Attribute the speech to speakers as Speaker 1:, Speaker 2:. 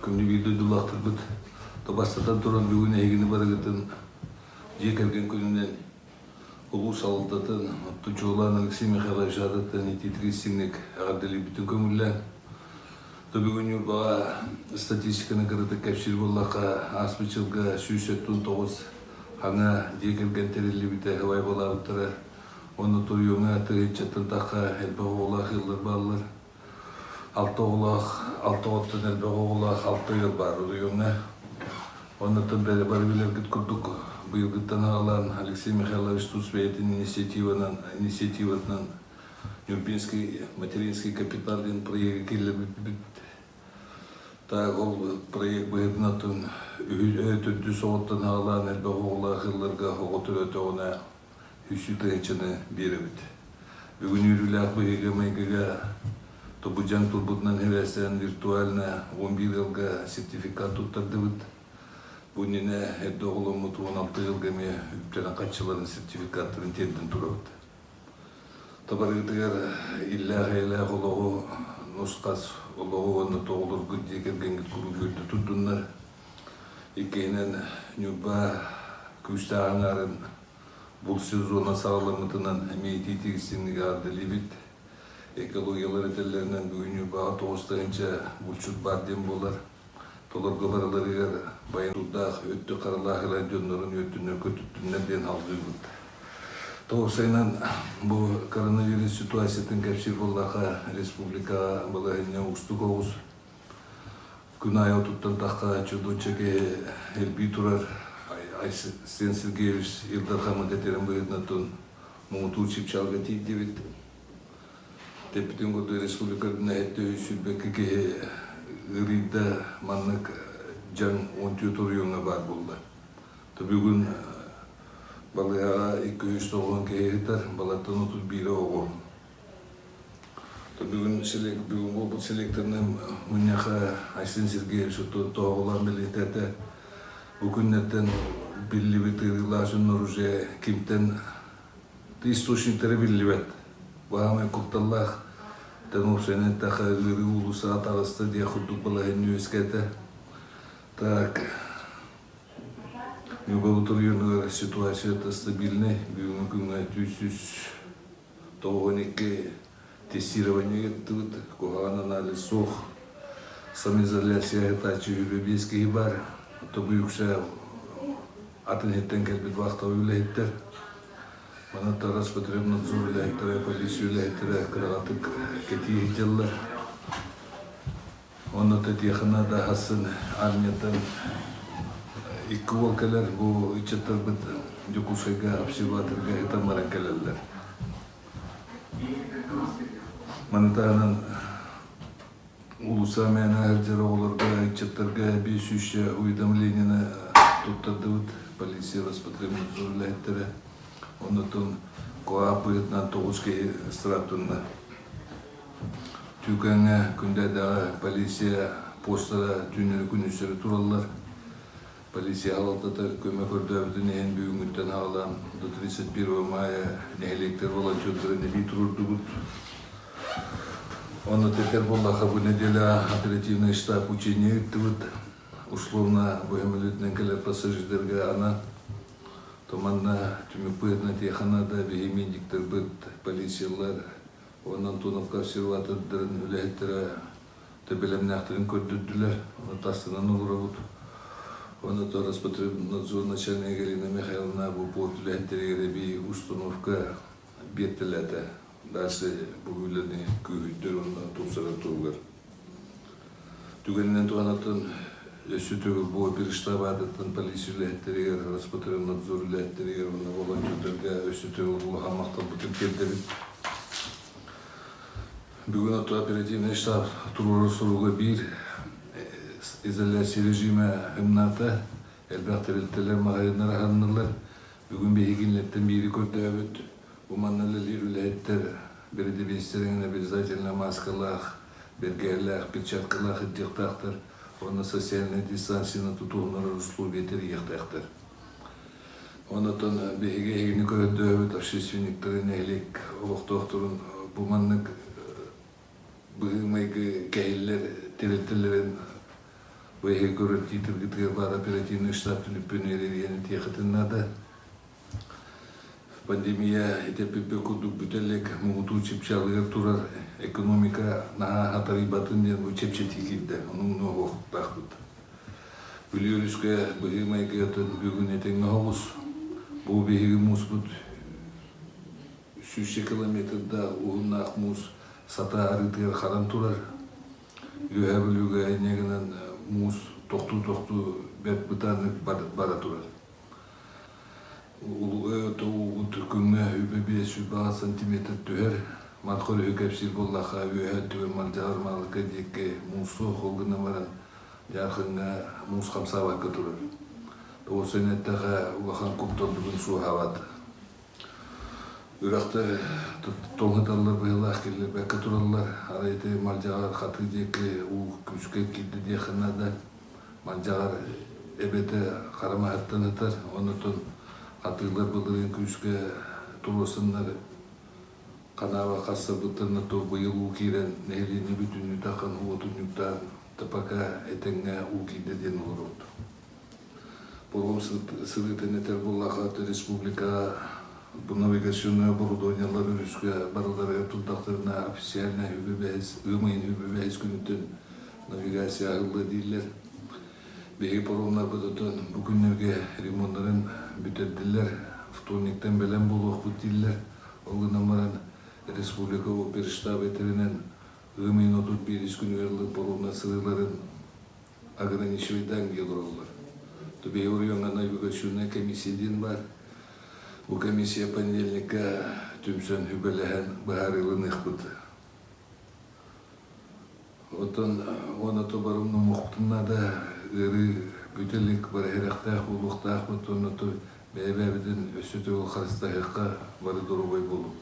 Speaker 1: Күмді бейді дұлақтыр бұд. Табастатан тұран бүгін әйгіні барығытын жекерген күнінен ұлу салылтатын Тұчуылан Алексей Михайлович адаттан ететіресіңнік ағардылы бүтін көңіллән. Бүгін юрбаға статистиканы кірді кәпшір болаққа аспычылға сүйсеттің тоғыз аңа жекерген терелі біті ғавай болағыттыры. Оны тұрыуыңа тығытчаттың таққа әлбәғі олақ елдер балылар. Алты оттан әлбәғі олақ алты ел бар ұйыңа. Оны тұн бәрі бар білергіт күрдік. Бұйылғыттан ағалан Алексей Михайлович Тусбейтін инициативатынан Нюрбинский материнский капиталден проекті келі біт. Тағы ол проект бұйырдынатын өтүнді соғыттан ағалан әлбәғі олақ елдерге оғытыр өтіғына үсүтәчәне беребит. Бүгін үрүләк быйга майгага тобуҗан турбутнан хәвәсән виртуальна 11 елга сертификат туттырдыбыт. Бунине эдоглым 16 елга ме үптән качыларын сертификаттарын тенден турабыт. Табарыгытыгар илля гайла голого нускас голого аны тоглыр гүддегенген күрүгүдү тудуннар. Икенен нюба күстәгәннәрен бұл сезона сағалармытынан әмейті тегістігінігі ардылы бет. Экологиялар әтелерінен бүгін баға 9-тағынша бұлшыт бар дем болар. Толырғы бараларығар байын тұлдақ өтті қаралағы радионларын өттінен көтіттінерден алғы бұд. Тоғысайнан бұл коронавирус ситуациятын кәпшір болаға республикаға балағыне ұқсты қоғыз. Күн ай отыттан таққа чудончаке әлбей тұрар. Сен Сергеевич Илдархамы дәтерін бұйыднатын мұңыту чипчалға тейіп дебет. Тепітен көді республикадың әйтті өсілбекі ке ғыридда маннық жан 14 ұйыңа бар болды. Бүгін балыға 290 кегетар, балаттан 31 оғы. Бүгін бұл селекторның мұнияға Сен Сергеевич тоғылан білететі Букуннеттен билливет регулажен уже кимтен источниктері билливет. Бағамай құқталлақ тәнопшайнен тәқі ғыры ұлыса атағысты де құддық балағын өскәті. Так, нөбі тұрғырны ситуацията стабильный. Бүгін күнгі 392 тестирование еттігіт. Қоған анализ соқ. Самоизоляция тачы үйбебескеге бар. Тобы үксі атын еттен кәлбет вақта өйләйттер. Манатта Роспотребнадзор өйләйттер, полиция өйләйттер, қырағатық кәті еттелер. Онната тияқына да хасын армияттан 2 волкалар бұл үтчеттер бұд жүкусайға, обсерваторға етамаран кәлелер. Манаттағынан Улуса мен әрдері оларға айтчаттарға 500 уведомленияны тұттырдывыд. Полиция Роспотребнадзор өйләйттері. Онытын қоға бұйытнан 9 кей страптынна. Түкәңі күндәдағы полиция постара түнері күнісері туралар. Полиция алалтата көмек өрдәвдің ең бүгінгіттен ағалан 31 мая нәйлектер волонтерлері нәбей тұрырды бұд. Он тепер болаха бу неделя оперативный штаб учения өттүбүт. Условно бөһөмөлүтүнөн келер пассажирлерге ана томанна түмүпүтүнө теханада бегемендиктер быт полициялар онан тунуп консерватордорун үлэттер тебелемнактырын көрдүдүлөр. Оны тастынан улурабыт. Оны то Роспотребнадзор начальника Галина Михайловна бу портуленттерге би установка беттелете. Дальше бүгүлерни күйүттөр онда тупсара тургар. Түгеннен туганатын өсүтөгү бу бир штабадатын полициялерге, Роспотребнадзорлерге, онда волонтерлерге өсүтөгү бул хамактан бүтүп келдиби. Бүгүн ото оперативный штаб туруру суруга бир изоляция режиме хымната элбахтерилтелер магайнар ханнылар. Бүгүн бейгинлеттен бири көрдөбүт. Уманналар үләйттер, берді бейстеріңін обязательно маскалақ, бергерлақ, перчаткалақ еттектақтыр, оны социальный дистанцияны тұтуғынары услуги етер ектектір. Оны тон бейге егіні көрді өбіт общественниктерін әлек олықтоқтырын бұманның бұғымайғы кәйілер, терелтілерін Ve görür titir var оперативный штаб түліппенеререні текітіннады. Пандемия етеппепе күдік бүтелек мұғыту чепчалығыр тұрар экономика наға хатары батын ден чепче текілді. Оның оғықтақ бұд. Бүлеріске бұғымайғы өтін бүгін етеңі ауыз. Бұл бейгі мұз бұд 100 километрда ұғын ақ мұз сата арытығыр қаран тұрар. Үйе білуге әйнегінен мұз тоқту бәт бұтанық бара тұрар. Ол түркіңі үбі 5-6 сантиметр түхер, матқол өкәпсір боллаға үйе түгір малжағыр малыққа деке мұзы қолғына баран жарқынға мұз қамсабаққа тұрар. Осы нәттіға ұлақан көптолды бұн су хавады. Үрақтар тоңғыдалар бұйылақ келер бәкі тұралар. Арайты малжағар қаты деке ұл күшке келді декінада. Малжағар әбеті қарама әттанытар. Онытын қатығылар бұлдырын күшке тұрысынлар. Қанава қасы бұттырны бұйыл ұл кейрен нәйлені бүтінні тақын ұлытын нүктан тапақа әтіңе ұл кейді ден ұлыр олды. Бұлғым сырытынетер бұллақаты республика бұл навигационное оборудованиялар үріске барылары тұлдақтарына официально ұмайын үбі күнітін навигация ағылы дейлер. Бейгі паромлар бұдытын бүкінлерге ремонтарын бүтерділер, вторниктен бәлем болуық бұд дейлер. Олғына маран республика оперштаб етерінен ұмайын 31 күн өрлі паромна сырыларын ограничивайдан келер олар. Бейгі орионға навигационная комиссияден бар. Bu комиссия понедельника түмсен үбелеген бағарылын иқпыды. Оны тобарымның мұқтына да үрі бүтелік бар әріқтақ, ұлықтақ бұд, оны бәйбәбіден өсіті ол қарыстағыққа бары дұру бай болу.